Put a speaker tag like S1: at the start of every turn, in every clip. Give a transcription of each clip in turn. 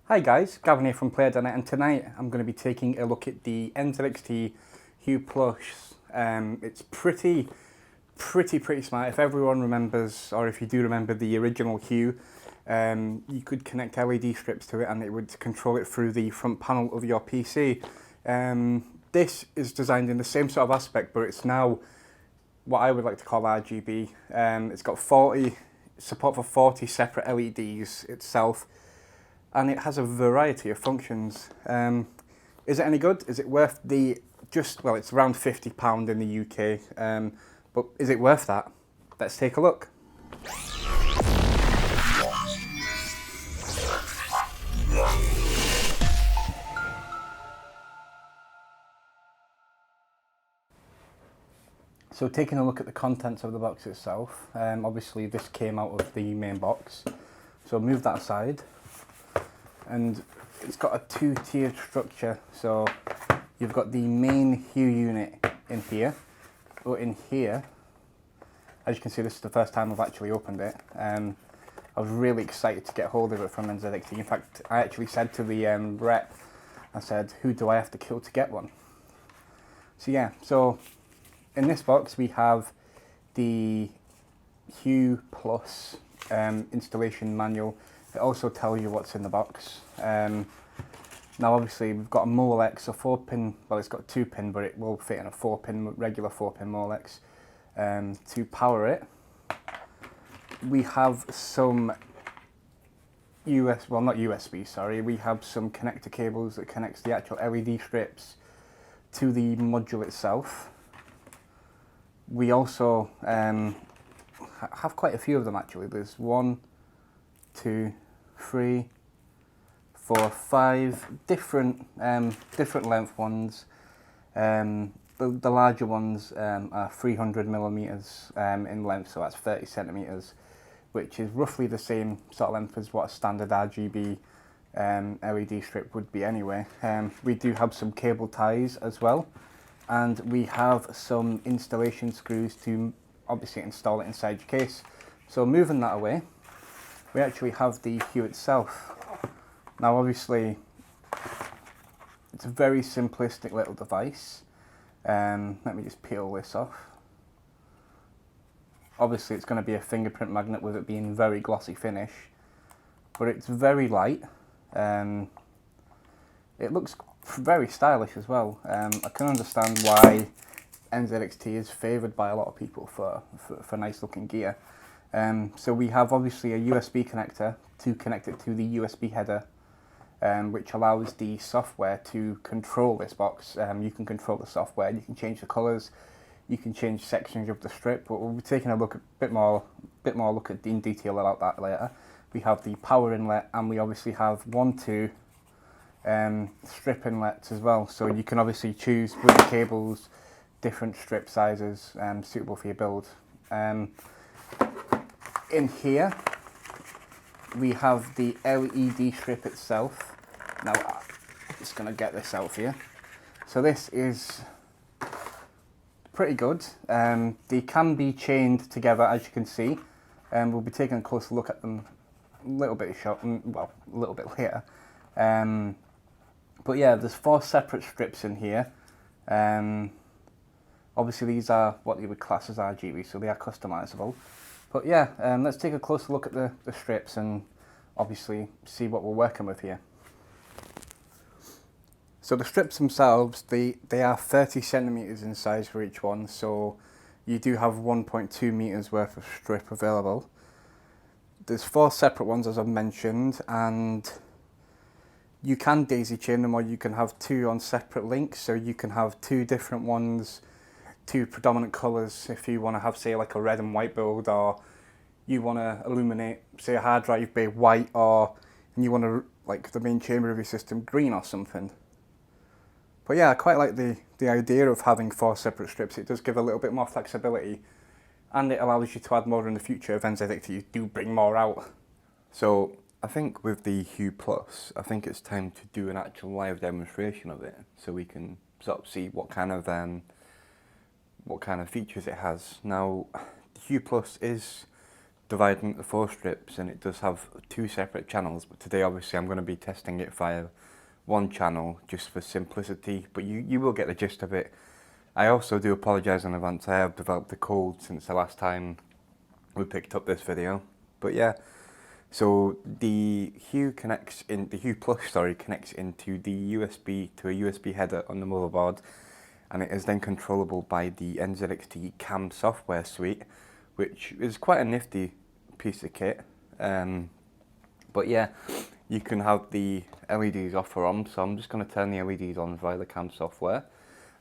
S1: Hi guys, Gavin here from Play3r, and tonight I'm going to be taking a look at the NZXT Hue Plus. It's pretty smart. If everyone remembers, or if you do remember the original Hue, you could connect LED strips to it and it would control it through the front panel of your PC. This is designed in the same sort of aspect, but it's now what I would like to call RGB. It's got support for 40 separate LEDs itself, and it has a variety of functions. Is it any good? Is it worth well, it's around £50 in the UK, but is it worth that? Let's take a look. So taking a look at the contents of the box itself, obviously this came out of the main box, so move that aside, and it's got a two-tiered structure. So you've got the main Hue unit in here, but in here, as you can see, this is the first time I've actually opened it. I was really excited to get hold of it from NZXT. In fact, I actually said to the rep, I said, who do I have to kill to get one? So yeah, so in this box we have the Hue Plus installation manual. It also tells you what's in the box. Now obviously we've got a Molex, a 4-pin, well it's got a 2-pin, but it will fit in a 4-pin, regular 4-pin Molex. To power it, we have some we have some connector cables that connects the actual LED strips to the module itself. We also have quite a few of them actually. There's 1, 2, 3, 4, 5 different length ones. The larger ones are 300 millimeters in length, so that's 30 centimeters, which is roughly the same sort of length as what a standard RGB LED strip would be anyway. We do have some cable ties as well, and we have some installation screws to obviously install it inside your case. So moving that away, we actually have the Hue itself. Now obviously it's a very simplistic little device. Let me just peel this off. Obviously it's going to be a fingerprint magnet with it being very glossy finish, but it's very light. It looks very stylish as well. I can understand why NZXT is favoured by a lot of people for nice looking gear. So we have obviously a USB connector to connect it to the USB header, which allows the software to control this box. You can control the software, you can change the colours, you can change sections of the strip, but we'll be taking a bit more look at in detail about that later. We have the power inlet, and we obviously have 2 strip inlets as well, so you can obviously choose with the cables different strip sizes suitable for your build. In here we have the LED strip itself. Now I'm just going to get this out for you. So this is pretty good. They can be chained together, as you can see. We'll be taking a closer look at them a little bit later. But yeah, there's 4 separate strips in here. Obviously these are what you would class as RGB, so they are customizable. But yeah, let's take a closer look at the strips and obviously see what we're working with here. So the strips themselves, they are 30 centimeters in size for each one, so you do have 1.2 meters worth of strip available. There's 4 separate ones, as I've mentioned, and you can daisy chain them, or you can have 2 on separate links, so you can have 2 different ones, 2 predominant colours if you want to have, say, like a red and white build, or you want to illuminate, say, a hard drive bay white, and you want to, like, the main chamber of your system green or something. But yeah, I quite like the idea of having 4 separate strips. It does give a little bit more flexibility, and it allows you to add more in the future if NZXT do bring more out.
S2: So I think with the Hue Plus, I think it's time to do an actual live demonstration of it, so we can sort of see what kind of features it has. Now, the Hue Plus is divided into 4 strips, and it does have 2 separate channels, but today obviously I'm going to be testing it via 1 channel just for simplicity, but you will get the gist of it. I also do apologise in advance, I have developed a cold since the last time we picked up this video. But yeah, so the Hue connects into the USB to a USB header on the motherboard, and it is then controllable by the NZXT CAM software suite, which is quite a nifty piece of kit. But yeah, you can have the LEDs off or on, so I'm just going to turn the LEDs on via the CAM software.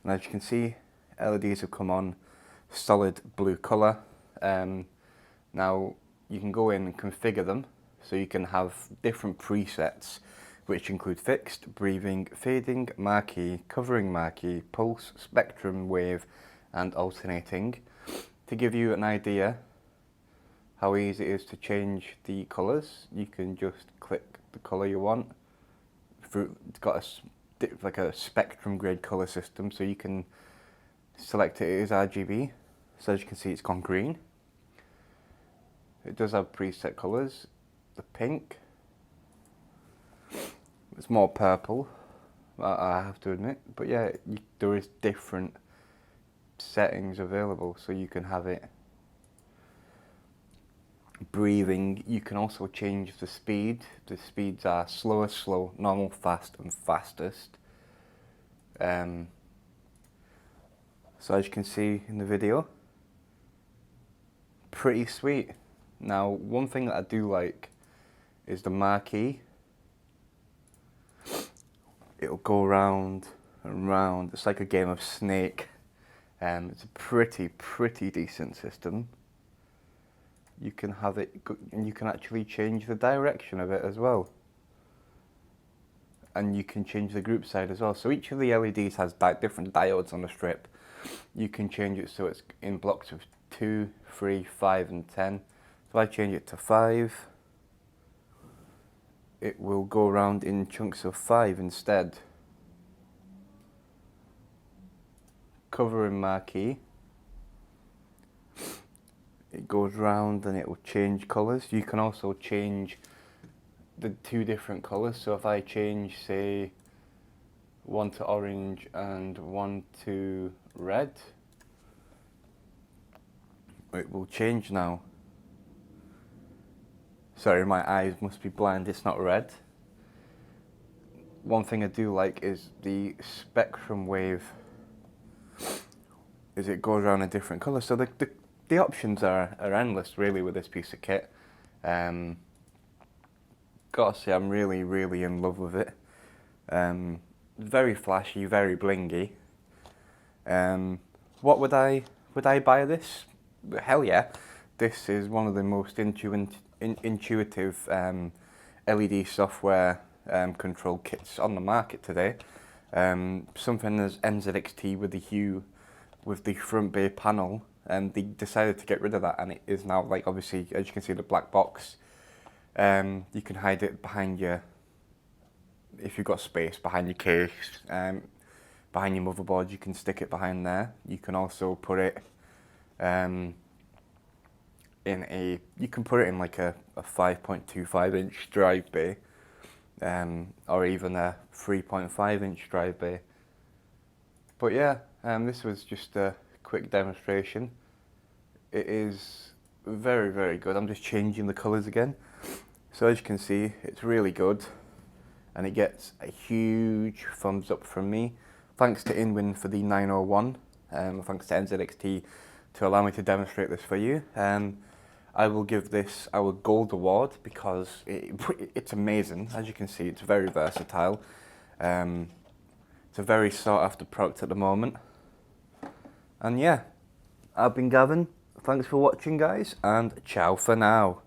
S2: And as you can see, LEDs have come on solid blue colour. Now you can go in and configure them, so you can have different presets, which include fixed, breathing, fading, marquee, covering marquee, pulse, spectrum, wave, and alternating. To give you an idea how easy it is to change the colours, you can just click the colour you want. It's got like a spectrum grade colour system, so you can select it as RGB. So as you can see, it's gone green. It does have preset colours. The pink, it's more purple, I have to admit, but yeah, there is different settings available, so you can have it breathing. You can also change the speed. The speeds are slower, slow, normal, fast, and fastest. So as you can see in the video, pretty sweet. Now, one thing that I do like is the marquee. It'll go round and round. It's like a game of Snake. It's a pretty decent system. You can have it, and you can actually change the direction of it as well. And you can change the group side as well. So each of the LEDs has different diodes on the strip. You can change it so it's in blocks of 2, 3, 5, and 10. So I change it to 5. It will go around in chunks of 5 instead. Covering marquee. It goes round and it will change colours. You can also change the 2 different colours. So if I change, say, 1 to orange and 1 to red, it will change now. Sorry, my eyes must be blind, it's not red. One thing I do like is the spectrum wave, is it goes around a different colour. So the options are endless really with this piece of kit. Gotta say, I'm really in love with it. Very flashy, very blingy. What would I buy this? Hell yeah. This is one of the most intuitive LED software control kits on the market today. Something as NZXT with the Hue, with the front bay panel, and they decided to get rid of that, and it is now, like, obviously, as you can see, the black box. You can hide it behind your, if you've got space, behind your case, behind your motherboard, you can stick it behind there. You can also put it you can put it in like a 5.25 inch drive bay, or even a 3.5 inch drive bay. But yeah, this was just a quick demonstration. It is very good. I'm just changing the colours again. So as you can see, it's really good, and it gets a huge thumbs up from me. Thanks to InWin for the 901, thanks to NZXT to allow me to demonstrate this for you. I will give this our gold award because it's amazing. As you can see, it's very versatile. It's a very sought after product at the moment. And yeah, I've been Gavin. Thanks for watching, guys, and ciao for now.